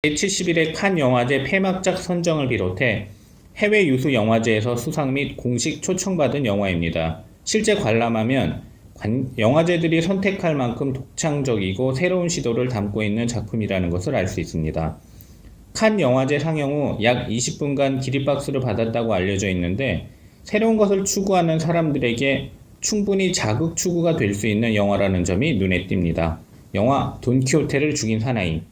제71회 칸 영화제 폐막작 선정을 비롯해 해외 유수 영화제에서 수상 및 공식 초청받은 영화입니다. 실제 관람하면 영화제들이 선택할 만큼 독창적이고 새로운 시도를 담고 있는 작품이라는 것을 알 수 있습니다. 칸 영화제 상영 후 약 20분간 기립박수를 받았다고 알려져 있는데, 새로운 것을 추구하는 사람들에게 충분히 자극 추구가 될 수 있는 영화라는 점이 눈에 띕니다. 영화 돈키호테를 죽인 사나이.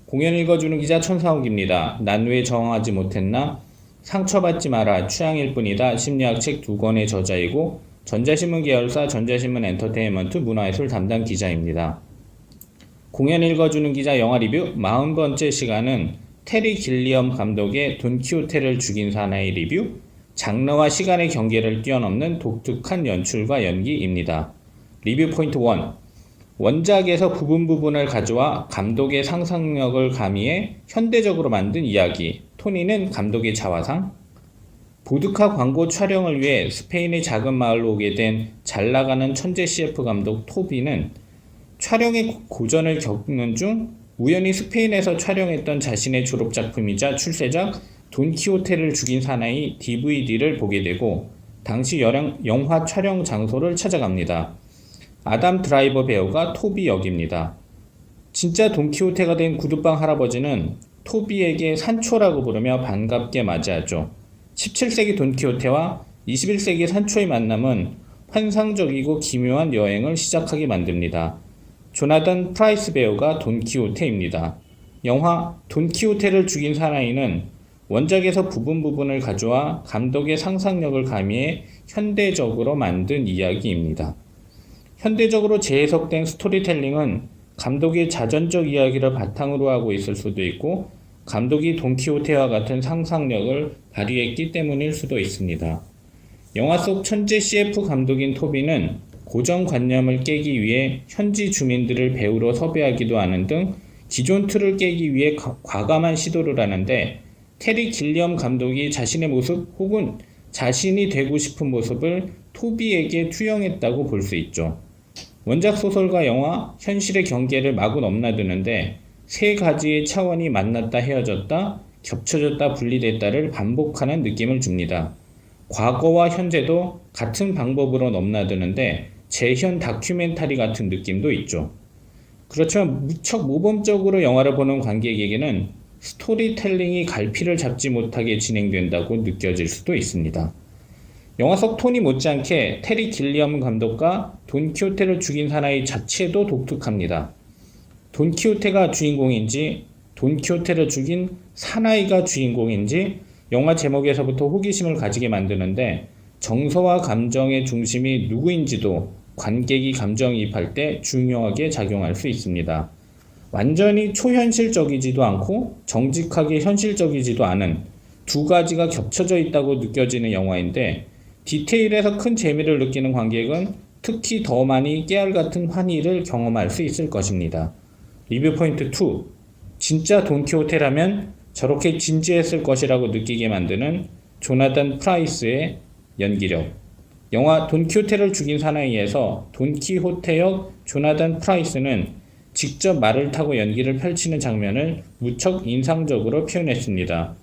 공연 읽어주는 기자 천상욱입니다. 난 왜 저항하지 못했나? 상처받지 마라. 취향일 뿐이다. 심리학 책 2권의 저자이고 전자신문 계열사 전자신문 엔터테인먼트 문화예술 담당 기자입니다. 공연 읽어주는 기자 영화 리뷰 40번째 시간은 테리 길리엄 감독의 돈키호테를 죽인 사나이 리뷰, 장르와 시간의 경계를 뛰어넘는 독특한 연출과 연기입니다. 리뷰 포인트 1. 원작에서 부분을 가져와 감독의 상상력을 가미해 현대적으로 만든 이야기. 토니는 감독의 자화상. 보드카 광고 촬영을 위해 스페인의 작은 마을로 오게 된 잘나가는 천재 CF 감독 토비는 촬영의 고전을 겪는 중 우연히 스페인에서 촬영했던 자신의 졸업작품이자 출세작 돈키호테를 죽인 사나이 DVD를 보게 되고 당시 영화 촬영 장소를 찾아갑니다. 아담 드라이버 배우가 토비 역입니다. 진짜 돈키호테가 된 구두방 할아버지는 토비에게 산초라고 부르며 반갑게 맞이하죠. 17세기 돈키호테와 21세기 산초의 만남은 환상적이고 기묘한 여행을 시작하게 만듭니다. 조나단 프라이스 배우가 돈키호테입니다. 영화 돈키호테를 죽인 사나이는 원작에서 부분을 가져와 감독의 상상력을 가미해 현대적으로 만든 이야기입니다. 현대적으로 재해석된 스토리텔링은 감독의 자전적 이야기를 바탕으로 하고 있을 수도 있고, 감독이 돈키호테와 같은 상상력을 발휘했기 때문일 수도 있습니다. 영화 속 천재 CF 감독인 토비는 고정관념을 깨기 위해 현지 주민들을 배우로 섭외하기도 하는 등 기존 틀을 깨기 위해 과감한 시도를 하는데, 테리 길리엄 감독이 자신의 모습 혹은 자신이 되고 싶은 모습을 토비에게 투영했다고 볼 수 있죠. 원작 소설과 영화, 현실의 경계를 마구 넘나드는데 세 가지의 차원이 만났다 헤어졌다, 겹쳐졌다 분리됐다를 반복하는 느낌을 줍니다. 과거와 현재도 같은 방법으로 넘나드는데 재현 다큐멘터리 같은 느낌도 있죠. 그렇지만 무척 모범적으로 영화를 보는 관객에게는 스토리텔링이 갈피를 잡지 못하게 진행된다고 느껴질 수도 있습니다. 영화 속 토니 못지않게 테리 길리엄 감독과 돈키호테를 죽인 사나이 자체도 독특합니다. 돈키호테가 주인공인지 돈키호테를 죽인 사나이가 주인공인지 영화 제목에서부터 호기심을 가지게 만드는데, 정서와 감정의 중심이 누구인지도 관객이 감정이입할 때 중요하게 작용할 수 있습니다. 완전히 초현실적이지도 않고 정직하게 현실적이지도 않은 두 가지가 겹쳐져 있다고 느껴지는 영화인데, 디테일에서 큰 재미를 느끼는 관객은 특히 더 많이 깨알 같은 환희를 경험할 수 있을 것입니다. 리뷰 포인트 2. 진짜 돈키호테라면 저렇게 진지했을 것이라고 느끼게 만드는 조나단 프라이스의 연기력. 영화 돈키호테를 죽인 사나이에서 돈키호테 역 조나단 프라이스는 직접 말을 타고 연기를 펼치는 장면을 무척 인상적으로 표현했습니다.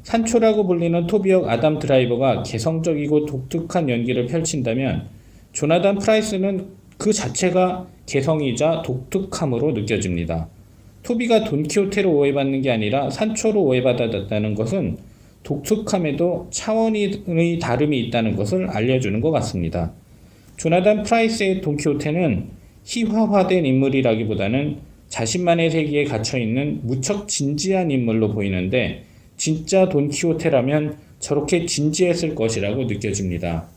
산초라고 불리는 토비역 아담 드라이버가 개성적이고 독특한 연기를 펼친다면, 조나단 프라이스는 그 자체가 개성이자 독특함으로 느껴집니다. 토비가 돈키호테로 오해받는 게 아니라 산초로 오해받았다는 것은 독특함에도 차원의 다름이 있다는 것을 알려주는 것 같습니다. 조나단 프라이스의 돈키호테는 희화화된 인물이라기보다는 자신만의 세계에 갇혀있는 무척 진지한 인물로 보이는데, 진짜 돈키호테라면 저렇게 진지했을 것이라고 느껴집니다.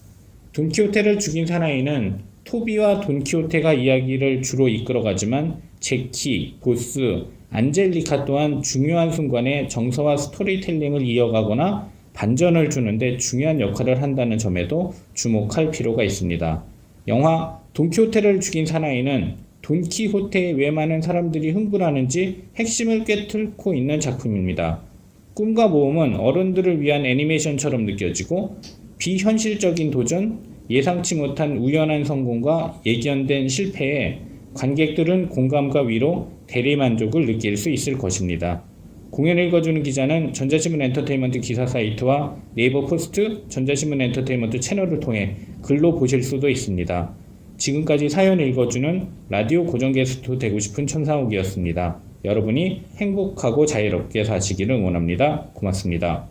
돈키호테를 죽인 사나이는 토비와 돈키호테가 이야기를 주로 이끌어가지만 제키, 보스, 안젤리카 또한 중요한 순간에 정서와 스토리텔링을 이어가거나 반전을 주는데 중요한 역할을 한다는 점에도 주목할 필요가 있습니다. 영화 돈키호테를 죽인 사나이는 돈키호테에 왜 많은 사람들이 흥분하는지 핵심을 꿰뚫고 있는 작품입니다. 꿈과 모험은 어른들을 위한 애니메이션처럼 느껴지고, 비현실적인 도전, 예상치 못한 우연한 성공과 예견된 실패에 관객들은 공감과 위로, 대리만족을 느낄 수 있을 것입니다. 공연을 읽어주는 기자는 전자신문 엔터테인먼트 기사 사이트와 네이버 포스트, 전자신문 엔터테인먼트 채널을 통해 글로 보실 수도 있습니다. 지금까지 사연 읽어주는 라디오 고정 게스트 되고 싶은 천상욱이었습니다. 여러분이 행복하고 자유롭게 사시기를 응원합니다. 고맙습니다.